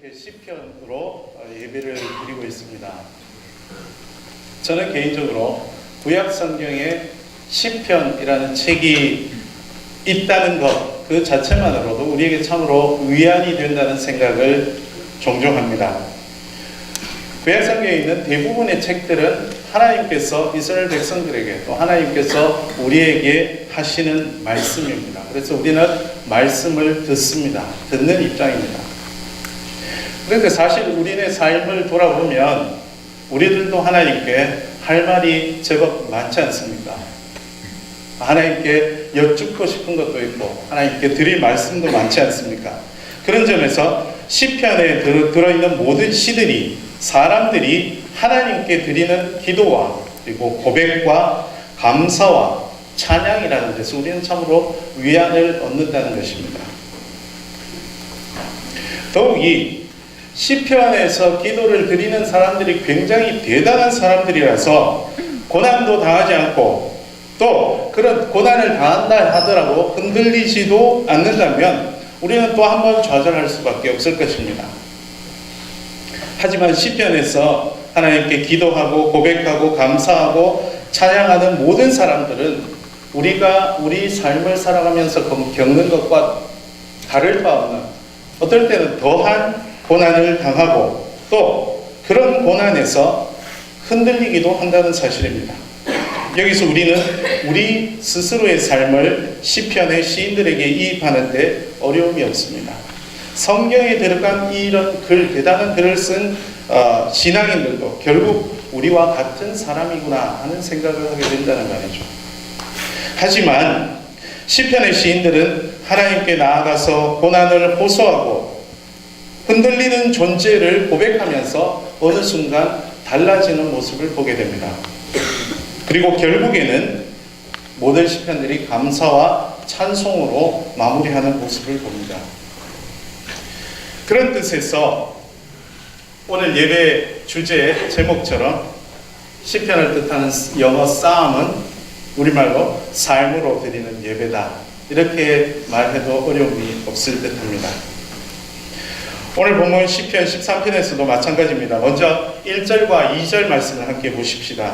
이렇게 시편으로 예배를 드리고 있습니다. 저는 개인적으로 구약 성경에 시편이라는 책이 있다는 것 그 자체만으로도 우리에게 참으로 위안이 된다는 생각을 종종 합니다. 구약 성경에 있는 대부분의 책들은 하나님께서 이스라엘 백성들에게 또 하나님께서 우리에게 하시는 말씀입니다. 그래서 우리는 말씀을 듣습니다. 듣는 입장입니다. 그런데 사실 우리의 삶을 돌아보면 우리들도 하나님께 할 말이 제법 많지 않습니까? 하나님께 여쭙고 싶은 것도 있고 하나님께 드릴 말씀도 많지 않습니까? 그런 점에서 시편에 들어있는 모든 시들이 사람들이 하나님께 드리는 기도와 그리고 고백과 감사와 찬양이라는 데서 우리는 참으로 위안을 얻는다는 것입니다. 더욱이 시편에서 기도를 드리는 사람들이 굉장히 대단한 사람들이라서 고난도 당하지 않고 또 그런 고난을 당한다 하더라도 흔들리지도 않는다면 우리는 또 한 번 좌절할 수밖에 없을 것입니다. 하지만 시편에서 하나님께 기도하고 고백하고 감사하고 찬양하는 모든 사람들은 우리가 우리 삶을 살아가면서 겪는 것과 다를 바 없는 어떨 때는 더한 고난을 당하고 또 그런 고난에서 흔들리기도 한다는 사실입니다. 여기서 우리는 우리 스스로의 삶을 시편의 시인들에게 이입하는데 어려움이 없습니다. 성경에 들어간 이런 대단한 글을 쓴 신앙인들도 결국 우리와 같은 사람이구나 하는 생각을 하게 된다는 말이죠. 하지만 시편의 시인들은 하나님께 나아가서 고난을 호소하고 흔들리는 존재를 고백하면서 어느 순간 달라지는 모습을 보게 됩니다. 그리고 결국에는 모든 시편들이 감사와 찬송으로 마무리하는 모습을 봅니다. 그런 뜻에서 오늘 예배 주제 제목처럼 시편을 뜻하는 영어 싸움은 우리말로 삶으로 드리는 예배다. 이렇게 말해도 어려움이 없을 듯합니다. 오늘 본문 시편 13편에서도 마찬가지입니다. 먼저 1절과 2절 말씀을 함께 보십시다.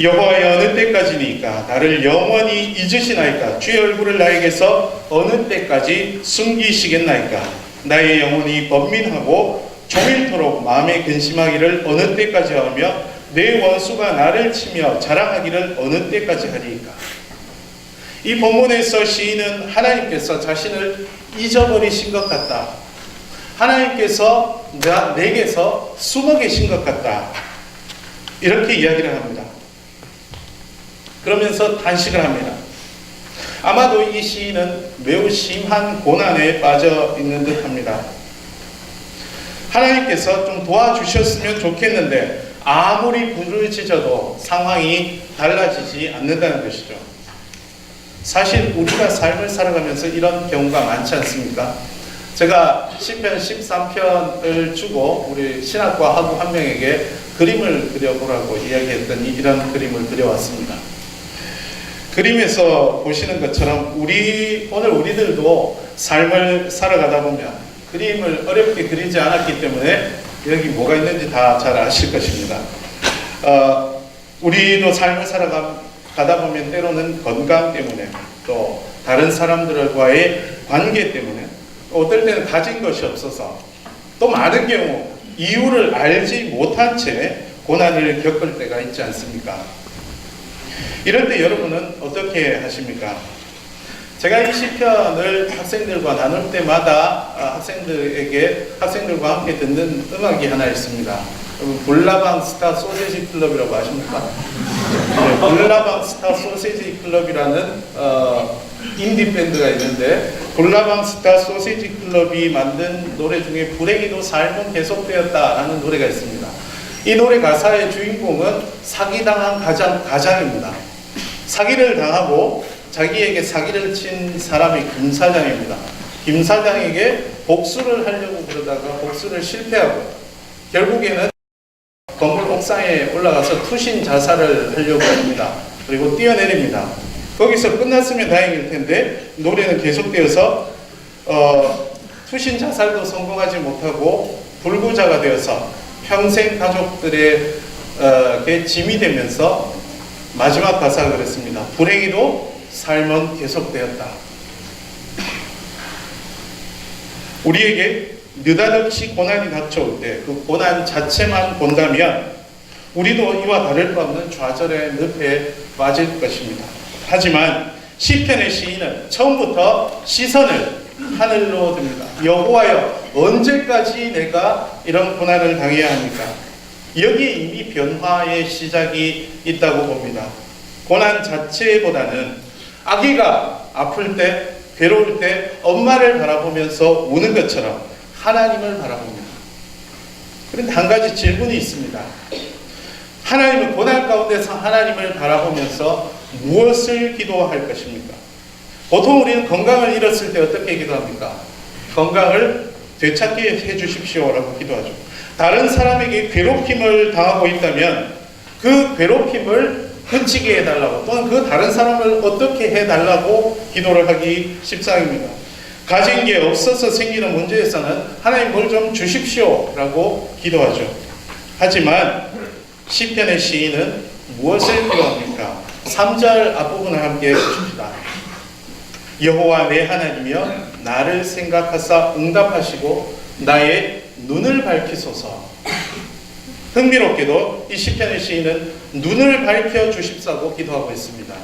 여호와여 어느 때까지니까 나를 영원히 잊으시나이까 주의 얼굴을 나에게서 어느 때까지 숨기시겠나이까 나의 영혼이 번민하고 종일토록 마음에 근심하기를 어느 때까지 하며 내 원수가 나를 치며 자랑하기를 어느 때까지 하리이까. 이 본문에서 시인은 하나님께서 자신을 잊어버리신 것 같다. 하나님께서 내게서 숨어 계신 것 같다. 이렇게 이야기를 합니다. 그러면서 단식을 합니다. 아마도 이 시인은 매우 심한 고난에 빠져 있는 듯 합니다. 하나님께서 좀 도와주셨으면 좋겠는데 아무리 부르짖어도 상황이 달라지지 않는다는 것이죠. 사실 우리가 삶을 살아가면서 이런 경우가 많지 않습니까? 제가 시편 13편을 주고 우리 신학과 학우 한 명에게 그림을 그려보라고 이야기했더니 이런 그림을 그려왔습니다. 그림에서 보시는 것처럼 오늘 우리들도 삶을 살아가다 보면 그림을 어렵게 그리지 않았기 때문에 여기 뭐가 있는지 다 잘 아실 것입니다. 우리도 삶을 살아가다 보면 때로는 건강 때문에 또 다른 사람들과의 관계 때문에 어떨 때는 가진 것이 없어서 또 많은 경우 이유를 알지 못한 채 고난을 겪을 때가 있지 않습니까? 이럴 때 여러분은 어떻게 하십니까? 제가 이 시편을 학생들과 나눌 때마다 학생들과 함께 듣는 음악이 하나 있습니다. 불나방 스타 소세지 클럽이라고 아십니까? 네, 불나방 스타 소세지 클럽이라는 인디 밴드가 있는데 불나방 스타 소세지 클럽이 만든 노래 중에 불행히도 삶은 계속되었다라는 노래가 있습니다. 이 노래 가사의 주인공은 사기당한 가장입니다. 사기를 당하고 자기에게 사기를 친 사람이 김 사장입니다. 김 사장에게 복수를 하려고 그러다가 복수를 실패하고 결국에는 건물 옥상에 올라가서 투신 자살을 하려고 합니다. 그리고 뛰어내립니다. 거기서 끝났으면 다행일 텐데 노래는 계속되어서 투신 자살도 성공하지 못하고 불구자가 되어서 평생 가족들의 짐이 되면서 마지막 가사가 그랬습니다. 불행히도 삶은 계속되었다. 우리에게 느닷없이 고난이 닥쳐올 때 그 고난 자체만 본다면 우리도 이와 다를 바 없는 좌절의 늪에 빠질 것입니다. 하지만 시편의 시인은 처음부터 시선을 하늘로 듭니다. 여호와여, 언제까지 내가 이런 고난을 당해야 합니까? 여기에 이미 변화의 시작이 있다고 봅니다. 고난 자체보다는 아기가 아플 때, 괴로울 때 엄마를 바라보면서 우는 것처럼 하나님을 바라봅니다. 그런데 한 가지 질문이 있습니다. 하나님은 고난 가운데서 하나님을 바라보면서 무엇을 기도할 것입니까? 보통 우리는 건강을 잃었을 때 어떻게 기도합니까? 건강을 되찾게 해주십시오라고 기도하죠. 다른 사람에게 괴롭힘을 당하고 있다면 그 괴롭힘을 그치게 해달라고, 또는 그 다른 사람을 어떻게 해달라고 기도를 하기 십상입니다. 가진 게 없어서 생기는 문제에서는 하나님 뭘 좀 주십시오라고 기도하죠. 하지만 시편의 시인은 무엇을 기도합니까? 3절 앞부분을 함께 보십시다. 여호와 내 하나님이여 나를 생각하사 응답하시고 나의 눈을 밝히소서. 흥미롭게도 이 시편의 시인은 눈을 밝혀 주십사고 기도하고 있습니다.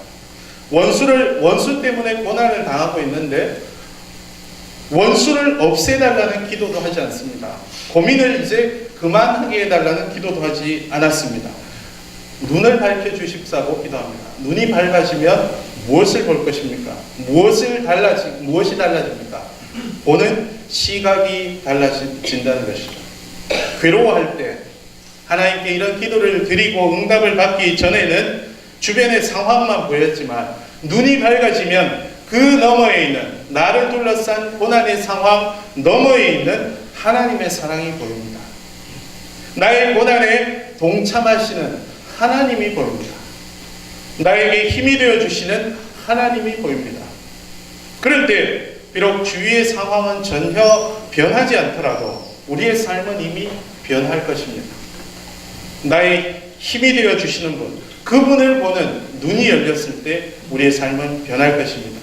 원수 때문에 고난을 당하고 있는데 원수를 없애달라는 기도도 하지 않습니다. 고민을 이제 그만하게 해달라는 기도도 하지 않았습니다. 눈을 밝혀 주십사고 기도합니다. 눈이 밝아지면 무엇을 볼 것입니까? 무엇이 달라집니까? 보는 시각이 달라진다는 것이죠. 괴로워할 때 하나님께 이런 기도를 드리고 응답을 받기 전에는 주변의 상황만 보였지만 눈이 밝아지면 그 너머에 있는, 나를 둘러싼 고난의 상황 너머에 있는 하나님의 사랑이 보입니다. 나의 고난에 동참하시는 하나님이 보입니다. 나에게 힘이 되어주시는 하나님이 보입니다. 그럴 때 비록 주위의 상황은 전혀 변하지 않더라도 우리의 삶은 이미 변할 것입니다. 나의 힘이 되어주시는 분, 그분을 보는 눈이 열렸을 때 우리의 삶은 변할 것입니다.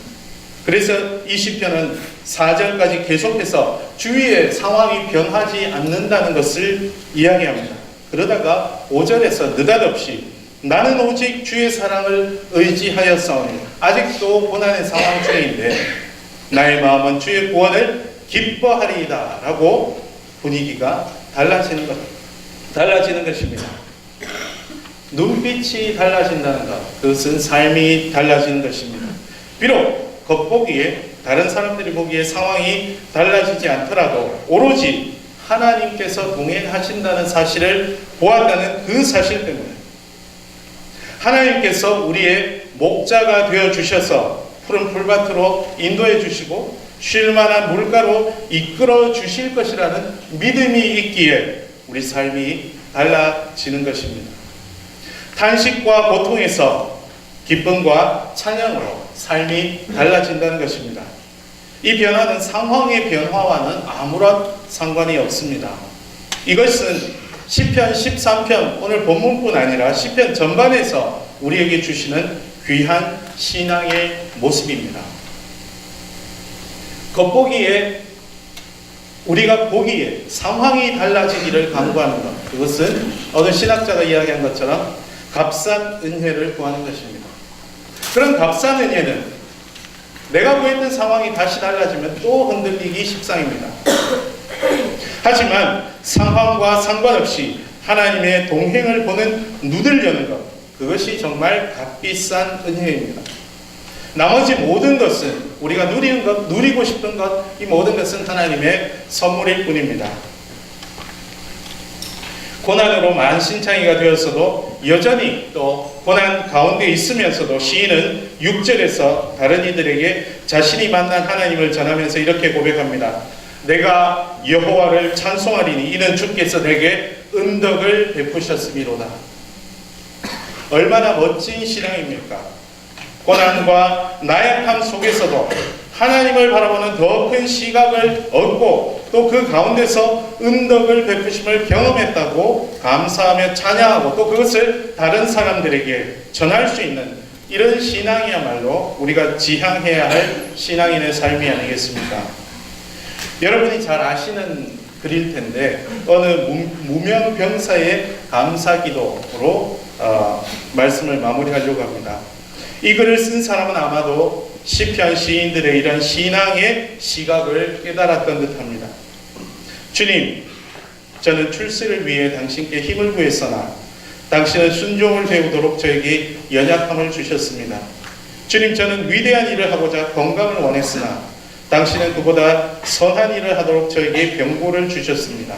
그래서 이 시편은 4절까지 계속해서 주위의 상황이 변하지 않는다는 것을 이야기합니다. 그러다가 5절에서 느닷없이 나는 오직 주의 사랑을 의지하였사오니 아직도 고난의 상황 중인데 나의 마음은 주의 구원을 기뻐하리이다 라고 분위기가 달라지는 것입니다. 눈빛이 달라진다는 것, 그것은 삶이 달라지는 것입니다. 비록 겉보기에 다른 사람들이 보기에 상황이 달라지지 않더라도 오로지 하나님께서 동행하신다는 사실을 보았다는 그 사실 때문에 하나님께서 우리의 목자가 되어주셔서 푸른 풀밭으로 인도해 주시고 쉴만한 물가로 이끌어 주실 것이라는 믿음이 있기에 우리 삶이 달라지는 것입니다. 탄식과 고통에서 기쁨과 찬양으로 삶이 달라진다는 것입니다. 이 변화는 상황의 변화와는 아무런 상관이 없습니다. 이것은 시편 13편 오늘 본문뿐 아니라 시편 전반에서 우리에게 주시는 귀한 신앙의 모습입니다. 겉보기에 우리가 보기에 상황이 달라지기를 간구하는 것, 그것은 어느 신학자가 이야기한 것처럼 값싼 은혜를 구하는 것입니다. 그런 값싼 은혜는 내가 보였던 상황이 다시 달라지면 또 흔들리기 십상입니다. 하지만 상황과 상관없이 하나님의 동행을 보는 눈을 여는 것, 그것이 정말 값비싼 은혜입니다. 나머지 모든 것은 우리가 누리는 것, 누리고 싶은 것, 이 모든 것은 하나님의 선물일 뿐입니다. 고난으로 만신창이가 되었어도 여전히 또 고난 가운데 있으면서도 시인은 6절에서 다른 이들에게 자신이 만난 하나님을 전하면서 이렇게 고백합니다. 내가 여호와를 찬송하리니 이는 주께서 내게 은덕을 베푸셨음이로다. 얼마나 멋진 신앙입니까? 고난과 나약함 속에서도 하나님을 바라보는 더 큰 시각을 얻고 또 그 가운데서 은덕을 베푸심을 경험했다고 감사하며 찬양하고 또 그것을 다른 사람들에게 전할 수 있는 이런 신앙이야말로 우리가 지향해야 할 신앙인의 삶이 아니겠습니까? 여러분이 잘 아시는 글일 텐데 어느 무명 병사의 감사 기도로 말씀을 마무리하려고 합니다. 이 글을 쓴 사람은 아마도 시편 시인들의 이런 신앙의 시각을 깨달았던 듯합니다. 주님, 저는 출세를 위해 당신께 힘을 구했으나 당신은 순종을 배우도록 저에게 연약함을 주셨습니다. 주님, 저는 위대한 일을 하고자 건강을 원했으나 당신은 그보다 선한 일을 하도록 저에게 병고를 주셨습니다.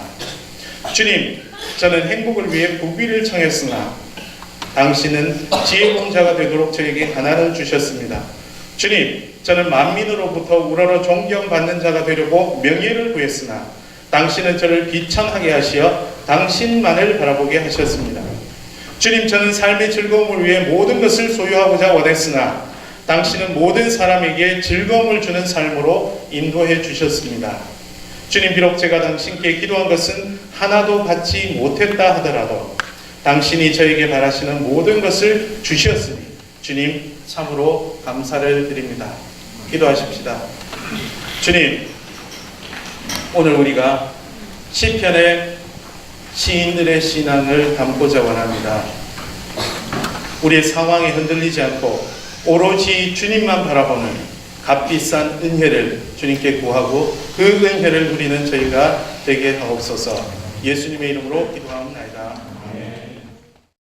주님, 저는 행복을 위해 부귀를 청했으나 당신은 지혜공자가 되도록 저에게 가난을 주셨습니다. 주님, 저는 만민으로부터 우러러 존경받는 자가 되려고 명예를 구했으나 당신은 저를 비천하게 하시어 당신만을 바라보게 하셨습니다. 주님, 저는 삶의 즐거움을 위해 모든 것을 소유하고자 원했으나 당신은 모든 사람에게 즐거움을 주는 삶으로 인도해 주셨습니다. 주님, 비록 제가 당신께 기도한 것은 하나도 받지 못했다 하더라도 당신이 저에게 바라시는 모든 것을 주셨으니 주님 참으로 감사를 드립니다. 기도하십시다. 주님, 오늘 우리가 시편의 시인들의 신앙을 담고자 원합니다. 우리의 상황에 흔들리지 않고 오로지 주님만 바라보는 값비싼 은혜를 주님께 구하고 그 은혜를 누리는 저희가 되게 하옵소서. 예수님의 이름으로 기도하옵나이다. 아멘.